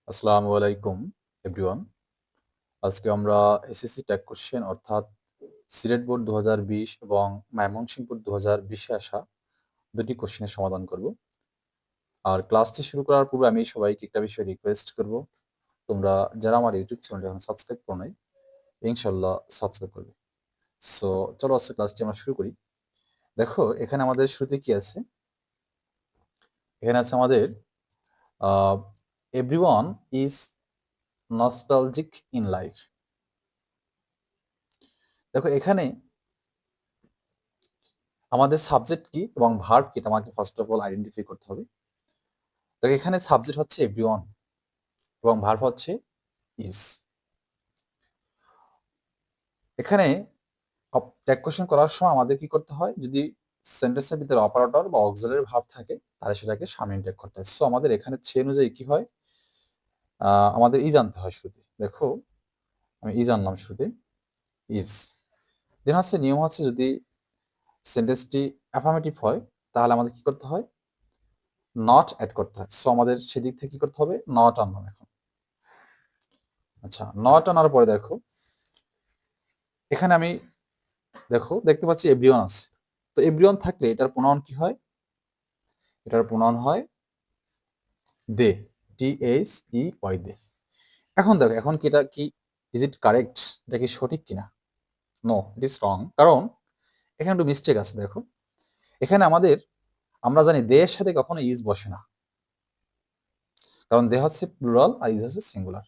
আসসালামু আলাইকুম এভরিওয়ান। আজকে আমরা এসএসসি ট্যাগ কোশ্চেন অর্থাৎ সিলেট বোর্ড 2020 এবং ময়মনসিংহ বোর্ড 2020 এ আসা দুটি কোশ্চেনের সমাধান করব। আর ক্লাসটি শুরু করার পূর্বে আমি সবাইকে একটা বিষয় রিকোয়েস্ট করব। তোমরা যারা আমার ইউটিউব চ্যানেলটি এখন সাবস্ক্রাইব করো নাই, ইনশাআল্লাহ সাবস্ক্রাইব করবে। সো চলো আজকে ক্লাসটি আমরা শুরু করি। দেখো এখানে আমাদের শুরুতে কি আছে? এখানে আছে আমাদের everyone is nostalgic in life. দেখো এখানে আমাদের সাবজেক্ট কি এবং ভার্ব কি, এটা আমাকে ফার্স্ট অফ অল আইডেন্টিফাই করতে হবে। তো এখানে সাবজেক্ট হচ্ছে এভরিওয়ান এবং ভার্ব হচ্ছে ইজ। এখানে ট্যাগ কোশ্চেন করার সময় আমাদের কি করতে হয়, যদি সেন্টেন্সের ভিতরে অপারেটর বা অক্সিলারি ভার্ব থাকে তাহলে সেটাকে সামনে ট্যাগ করতে হয়। সো আমাদের এখানে সে অনুযায়ী কি হয়, আমাদের ইজ আনতে হয় শুরুতে। দেখো আমি ইজ আনলাম শুরুতে, ইজ। দেন হচ্ছে নিয়ম হচ্ছে, যদি সেন্টেন্সটি অ্যাফার্মেটিভ হয় তাহলে আমাদের কি করতে হয়, নট অ্যাড করতে হয়। সো আমাদের সেদিক থেকে কি করতে হবে, নট আনলাম এখন। আচ্ছা, নট আনার পরে দেখো এখানে আমি দেখতে পাচ্ছি এভরিওয়ান আছে। তো এভরিওয়ান থাকলে এটার প্রোনাউন কি হয়, এটার প্রোনাউন হয় দে, THEY, দে। এখন দেখো এখন কি এটা কি, ইজ ইট কারেক্ট, এটা কি সঠিক কিনা? No, it is wrong. কারণ এখানে একটু মিস্টেক আছে। দেখো এখানে আমরা জানি দে এর সাথে কখনো ইজ বসে না, কারণ দে হচ্ছে প্লুরাল আর ইজ হচ্ছে সিঙ্গুলার।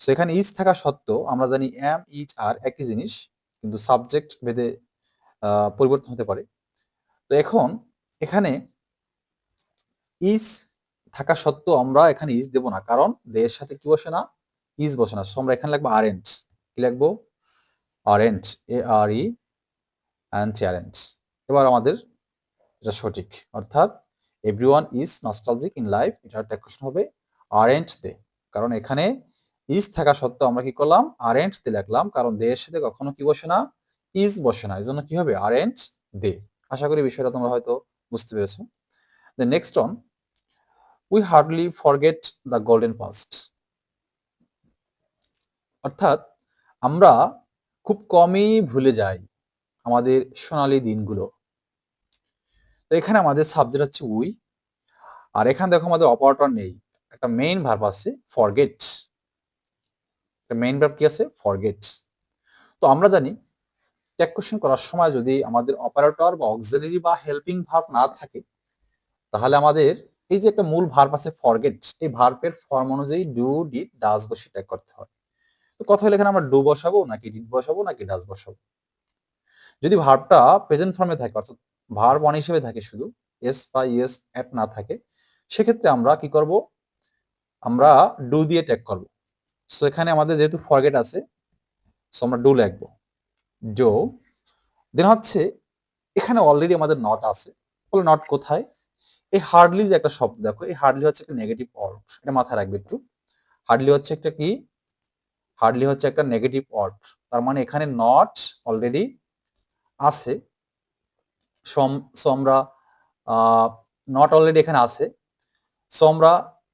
সো এখানে ইজ থাকা সত্ত্বেও আমরা জানি এম, ইজ, আর একই জিনিস, কিন্তু সাবজেক্ট ভেদে পরিবর্তন হতে পারে। তো এখন এখানে ইজ থাকা সত্ত্বেও আমরা এখানে ইজ দেব না, কারণ দে এর সাথে কি বসে না, ইজ বসে না। সো আমরা এখানে লিখবো আরেন্ট। কি লিখবো, আরেন্ট, ARENT, আরেন্ট। এবার আমাদের এটা সঠিক, অর্থাৎ everyone is nostalgic in life, এটা ট্যাগ কোশ্চেন হবে আরেন্ট দে। কারণ এখানে ইজ থাকা সত্ত্বেও আমরা কি করলাম, আরেন্ট দে লিখলাম, কারণ দে এর সাথে কখনো কি বসে না, ইজ বসে না। এই জন্য কি হবে, আরেন্ট দে। আশা করি বিষয়টা তোমরা হয়তো বুঝতে পেরেছো। The next on, we hardly forget the golden past. অর্থাৎ আমরা খুব কমই ভুলে যাই আমাদের সোনালী দিনগুলো। তো এখানে আমাদের সাবজেক্ট হচ্ছে উই, আর এখানে দেখো আমাদের অপারেটর নেই, একটা মেইন ভার্ব আছে ফরগেট। একটা মেইন ভার্ব কি আছে, ফরগেট। তো আমরা জানি ট্যাগ কোশ্চেন করার সময় যদি আমাদের অপারেটর বা অক্সিলারি বা হেল্পিং ভার্ব না থাকে, তাহলে আমাদের এই যে একটা মূল ভার্ব আছে ফরগেট, এই ভার্বের ফর্ম অনুযায়ী ডু, ডিড, ডাজ বসে ট্যাগ করতে হয়। তো কথা হলো এখানে আমরা ডু বসাবো নাকি ডিড বসাবো নাকি ডাজ বসাবো। যদি ভার্বটা প্রেজেন্ট ফর্মে থাকে, অর্থাৎ ভার্ব ওয়ান হিসেবে থাকে, শুধু এস বা ইএস অ্যাড না থাকে, সেক্ষেত্রে আমরা কি করব, আমরা ডু দিয়ে ট্যাগ করব। সো এখানে আমাদের যেহেতু ফরগেট আছে, সো আমরা ডু লিখবো, ডু। দেন হচ্ছে এখানে অলরেডি আমাদের নট আছে। বলে নট কোথায়, এই হার্ডলি যে একটা শব্দ, দেখো এই হার্ডলি হচ্ছে একটা নেগেটিভ ওয়ার্ড, এটা মাথায় রাখবে একটু। হার্ডলি হচ্ছে একটা কি, হার্ডলি হচ্ছে একটা নেগেটিভ ওয়ার্ড। তার মানে এখানে নট অলরেডি আছে। সো আমরা নট অলরেডি এখানে আছে, সো আমরা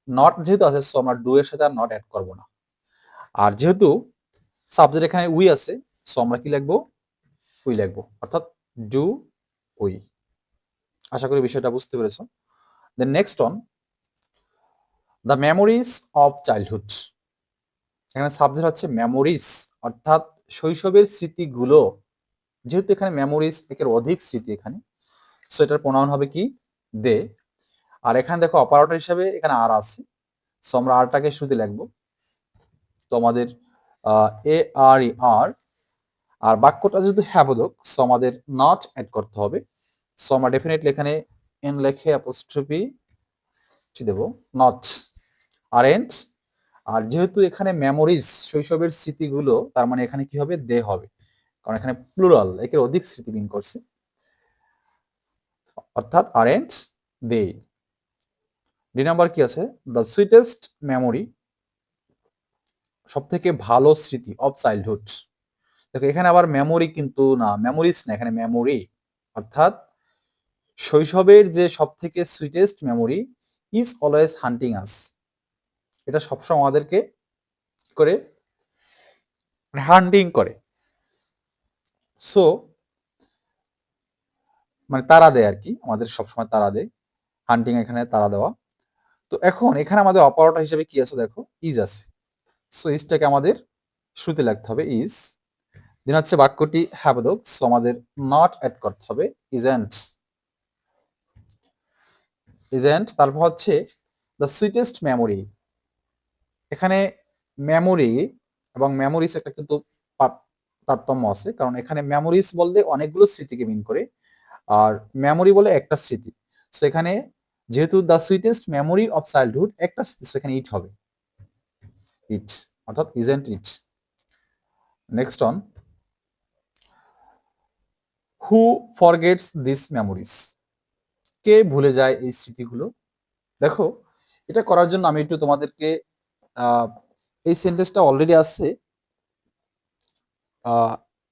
নট যেহেতু আছে, সো আমরা ডু এর সাথে আর নট অ্যাড করব না। আর যেহেতু সাবজেক্ট এখানে উই আছে, সো আমরা কি লিখবো, উই লিখবো, অর্থাৎ ডু উই। আশা করি বিষয়টা বুঝতে পেরেছো। Then next on, the memories of childhood. এখানে সাবজেক্ট হচ্ছে মেমোরিজ, অর্থাৎ শৈশবের স্মৃতিগুলো। যেহেতু এখানে মেমোরিজ একের অধিক স্মৃতি এখানে, সো এটার প্রোনাউন হবে কি, দে। আর এখানে দেখো অপারেটর হিসেবে এখানে আর আছে, সো আমরা আরটাকে শুরুতে লিখবো। তো আমাদের ARER। আর বাক্যটা যেহেতু হ্যাবোধক, সো আমাদের নট অ্যাড করতে হবে। সো আমরা ডেফিনেটলি এখানে এন লেখে অ্যাপোস্ট্রফি দেব, নট, আরেন্ট। আর যেহেতু এখানে মেমোরিজ শৈশবের স্মৃতিগুলো, তার মানে এখানে কি হবে, দে হবে, কারণ এখানে প্লুরাল, একের অধিক স্মৃতি মিন করছে, অর্থাৎ আরেন্ট দে। ডি নাম্বার কি আছে, দ্য সুইটেস্ট মেমোরি, সব থেকে ভালো স্মৃতি, অফ চাইল্ডহুড। দেখো এখানে আবার মেমোরি কিন্তু না, মেমোরিজ না, এখানে মেমোরি, অর্থাৎ শৈশবের যে সব থেকে সুইটেস্ট মেমোরি, ইজ অলওয়েজ হান্টিং আস, এটা সবসময় আমাদেরকে করে হান্টিং করে। সো মানে তাড়া দেয় আর কি, আমাদের সবসময় তাড়া দেয়। হান্টিং এখানে তাড়া দেওয়া। তো এখন এখানে আমাদের অপারেটর হিসেবে কি আছে দেখো, ইজ আছে। সো ইজটাকে আমাদের শুরুতে লিখতে হবে ইজ। দেন হচ্ছে বাক্যটি হ্যাবোদক, সো আমাদের নট অ্যাড করতে হবে ইজেন্ট। ইজেন্ট, তারপর হচ্ছে দ্য সুইটেস্ট মেমোরি। এখানে মেমোরি এবং মেমোরিজ একটা কিন্তু তারতম্য আছে, কারণ এখানে মেমোরিজ বলতে অনেকগুলো স্মৃতিকে মিন করে, আর মেমোরি বলে একটা স্মৃতি। সো এখানে যেহেতু the sweetest memory of childhood একটা স্মৃতি, সেখানে ইট হবে, ইট, অর্থাৎ isn't it. Next on, who forgets this memories. কে ভুলে যায় এই স্মৃতিগুলো? দেখো, এটা করার জন্য আমি একটু তোমাদেরকে এই সেন্টেন্সটা অলরেডি আছে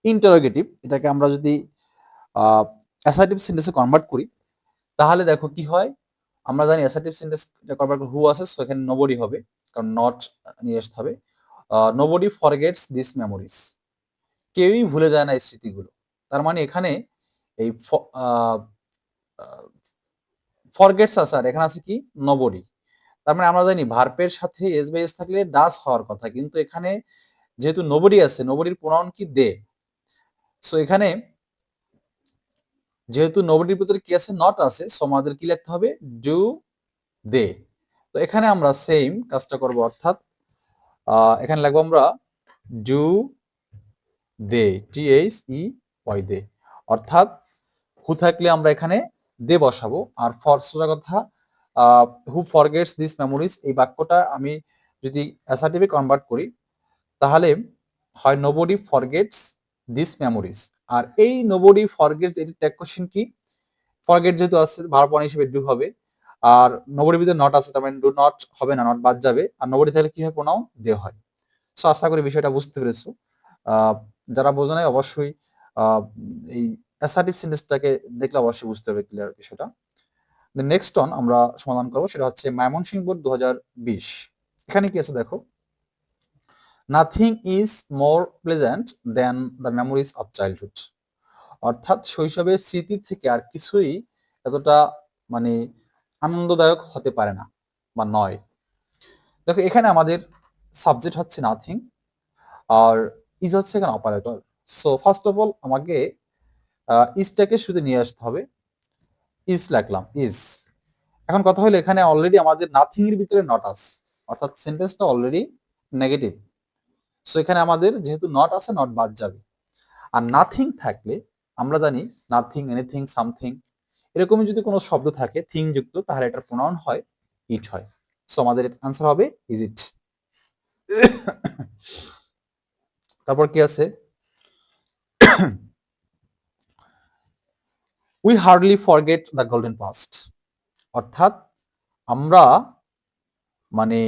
ইন্টারোগেটিভ, এটাকে আমরা যদি অ্যাসার্টিভ সেন্টেন্সে কনভার্ট করি তাহলে দেখো কি হয়। আমরা জানি অ্যাসার্টিভ সেন্টেন্স কনভার্ট হু আছে, সো এখানে নোবডি হবে, কারণ নট নিয়ে আসতে হবে। নোবডি ফরগেটস দিস মেমোরিজ, কেউই ভুলে যায় না এই স্মৃতিগুলো। তার মানে এখানে এই ফরগেটস আছে আর এখানে আছে কি নোবডি। তার মানে আমরা জানি ভার্বের সাথে এস বাই এস থাকলে ডাস হওয়ার কথা, কিন্তু এখানে যেহেতু নোবডি আছে, নোবডির প্রোনাউন কি দে। সো এখানে যেহেতু নোবডির ভিতরে কি আছে, নট আছে, সো আমাদের কি লিখতে হবে ডু দে। তো এখানে আমরা সেম কাজটা করব, অর্থাৎ এখানে লিখবো আমরা ডু দে, THEY দে, অর্থাৎ হু থাকলে আমরা এখানে দে বসাবো। আর ফর সোজা কথা, হু ফরগেটস দিস মেমোরিজ, এই বাক্যটা আমি যদি অ্যাসার্টিভে কনভার্ট করি তাহলে হয় নোবডি ফরগেটস দিস মেমোরিজ। আর এই নোবডি ফরগেটস এর ট্যাগ কোশ্চেন কি, ফরগেট যেহেতু আছে ভার্ব ওয়ান হিসেবে ডু হবে, আর নোবডির ভিতরে নট আছে, তার মানে ডু নট হবে না, নট বাদ যাবে, আর নোবডি থাকলে কি হয়, প্রোনাউন দে হয়। সো আশা করি বিষয়টা বুঝতে পেরেছো। যারা বোঝে নাই অবশ্যই এই অ্যাসার্টিভ সেন্টেন্সটাকে দেখলে অবশ্যই বুঝতে হবে ক্লিয়ার বিষয়টা। নেক্সট অন আমরা সমাধান করবো, সেটা হচ্ছে ময়মনসিংহ বোর্ড 2020। এখানে কি আছে দেখো, nothing is more pleasant than the memories of childhood. অর্থাৎ শৈশবের স্মৃতি থেকে আর কিছুই এতটা মানে আনন্দদায়ক হতে পারে না বা নয়। দেখো এখানে আমাদের সাবজেক্ট হচ্ছে নাথিং, আর ইজ হচ্ছে এখানে operator. So first of all আমাকে ইজটাকে শুধু নিয়ে আসতে হবে, ইজ লিখলাম ইজ। এখন কথা হলো এখানে অলরেডি আমাদের নাথিং এর ভিতরে নট আছে, অর্থাৎ সেন্টেন্সটা অলরেডি নেগেটিভ। সো এখানে আমাদের যেহেতু নট আছে, নট বাদ যাবে। আর নাথিং থাকলে আমরা জানি নাথিং, এনিথিং, সামথিং, এরকমই যদি কোনো শব্দ থাকে থিং যুক্ত, তাহলে এটার প্রোনাউন হয় ইট হয়। সো আমাদের আনসার হবে ইজ ইট। তারপর কি আছে, we hardly forget the golden past. অর্থাৎ আমরা মানে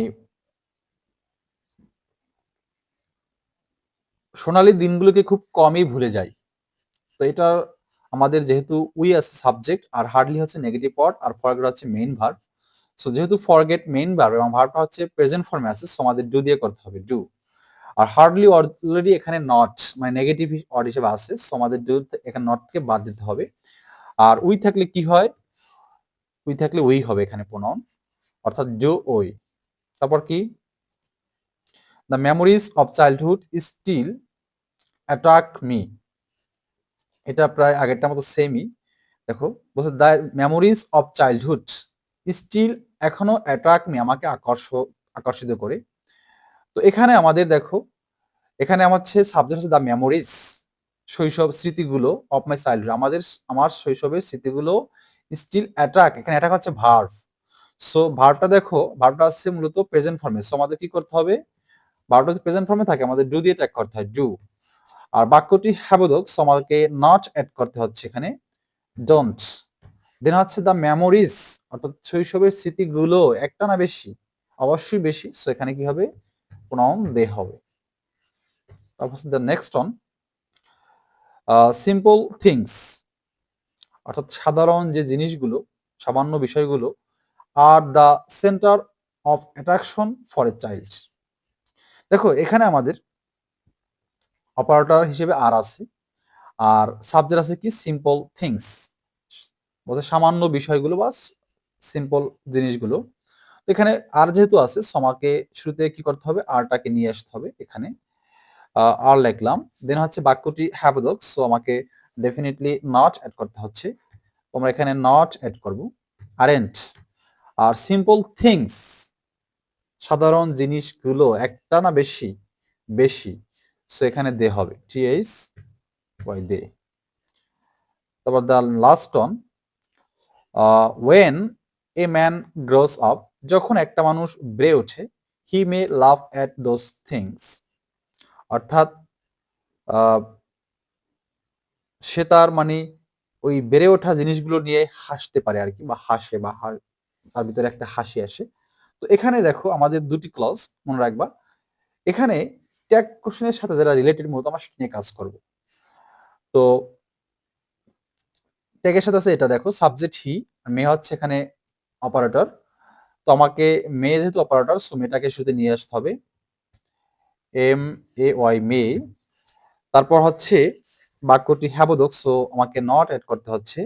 সোনালী দিনগুলোকে খুব কমই ভুলে যাই। তো এটা আমাদের যেহেতু উই আছে সাবজেক্ট, আর হার্ডলি হচ্ছে নেগেটিভ ওয়ার্ড, আর ফরগেট হচ্ছে মেইন ভার্ব। সো যেহেতু ফরগেট মেইন ভার্ব এবং ভার্বটা হচ্ছে প্রেজেন্ট ফর্মে আছে, সো আমাদের ডু দিয়ে করতে হবে ডু। আর হার্ডলি অলরেডি এখানে নট মানে নেগেটিভ ওয়ার্ড হিসেবে আছে, সো আমাদের ডু এখানে নটকে বাদ দিতে হবে। আর উই থাকলে কি হয়, উই থাকলে উই হবে এখানে প্রোনাউন, অর্থাৎ ডু ওই। তারপর কি, the memories of childhood still attract me. এটা প্রায় আগেরটার মতো সেমই। দেখো বলছে the memories of childhood still এখনো অ্যাট্রাক্ট মি, আমাকে আকর্ষিত করে। তো এখানে আমাদের দেখো, এখানে আমার হচ্ছে সাবজেক্ট হচ্ছে দ্য মেমোরিজ, শৈশব স্মৃতিগুলো অফ মাই চাইল্ডহুড, আমার শৈশবের স্মৃতিগুলো স্টিল অ্যাট্রাক্ট, এখানে অ্যাট্রাক্ট হচ্ছে ভার্ব। সো ভার্বটা দেখো, ভার্বটা আসছে মূলত প্রেজেন্ট ফর্মে, সো আমাদের কি করতে হবে, ভার্বটা যদি প্রেজেন্ট ফর্মে থাকে আমাদের ডু দিয়ে ট্যাগ করতে হয় ডু। আর বাক্যটি হ্যাবোদক, সো আমাদেরকে নট অ্যাড করতে হচ্ছে এখানে ডোন্ট। দেন হচ্ছে দ্য মেমোরিজ, অর্থাৎ শৈশবের স্মৃতিগুলো, একটা না বেশি, অবশ্যই বেশি, সো এখানে কি হবে, প্রোনাউন দে হবে। তারপর the next on, simple things, অর্থাৎ সাধারণ যে জিনিসগুলো, সামান্য বিষয়গুলো, are the centre of attraction for a child. দেখো এখানে আমাদের অপারেটর হিসেবে আর আছে, আর সাবজেক্ট আছে কি সিম্পল থিংস, বলতে সামান্য বিষয়গুলো বা সিম্পল জিনিসগুলো। তো এখানে আর যেহেতু আছে, সো আমাকে শুরুতে কি করতে হবে, আরটাকে নিয়ে আসতে হবে এখানে। আর লিখলাম, দেন হচ্ছে বাক্যটি হ্যাবোদক, সো আমাকে ডেফিনেটলি নট অ্যাড করতে হচ্ছে। তোমরা এখানে নট অ্যাড করব, আরেন্ট। আর সিম্পল থিংস, সাধারণ জিনিসগুলো, একটা না বেশি, বেশি, সো এখানে দে হবে, টিএইচ ওয়াই দে। তারপর the last on, when a man grows up, যখন একটা মানুষ বেড়ে ওঠে, he may love at those things, অর্থাৎ সে তার মানে ওই বেড়ে ওঠা জিনিসগুলো নিয়ে হাসতে পারে আর কি, বা হাসে, বা তার ভিতরে একটা হাসি আসে। তো এখানে দেখো আমাদের দুটি ক্লজ মনে রাখবা, এখানে ট্যাগ কোশ্চেনের সাথে যারা রিলেটেড মূলত আমরা সেটা নিয়ে কাজ করব। তো ট্যাগের সাথে আছে এটা দেখো, সাবজেক্ট হি, মে হচ্ছে এখানে অপারেটর। তো আমাকে মে যেহেতু অপারেটর, সো মেটাকে শুরুতে নিয়ে আসতে হবে, এম এ ওয়াই মে। তারপর হচ্ছে বাক্যটি হ্যাবোদক, সো আমাকে নট অ্যাড করতে হচ্ছে,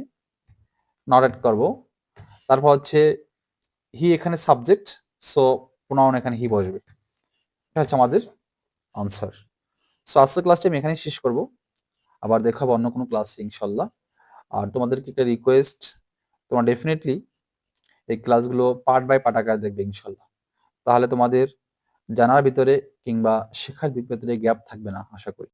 নট অ্যাড করব। তারপর হচ্ছে হি এখানে সাবজেক্ট, সো প্রোনাউন এখানে হি বসবে। এটা হচ্ছে আমাদের আনসার। সো আজকের ক্লাসটি আমি এখানেই শেষ করব, আবার দেখাবো অন্য কোনো ক্লাসে ইনশাল্লাহ। আর তোমাদেরকে একটা রিকোয়েস্ট, তোমরা ডেফিনেটলি এই ক্লাসগুলো পার্ট বাই পার্ট আকারে দেখবে ইনশাল্লাহ, তাহলে তোমাদের জানার ভিতরে কিংবা শেখার ভিতরে গ্যাপ থাকবে না আশা করি।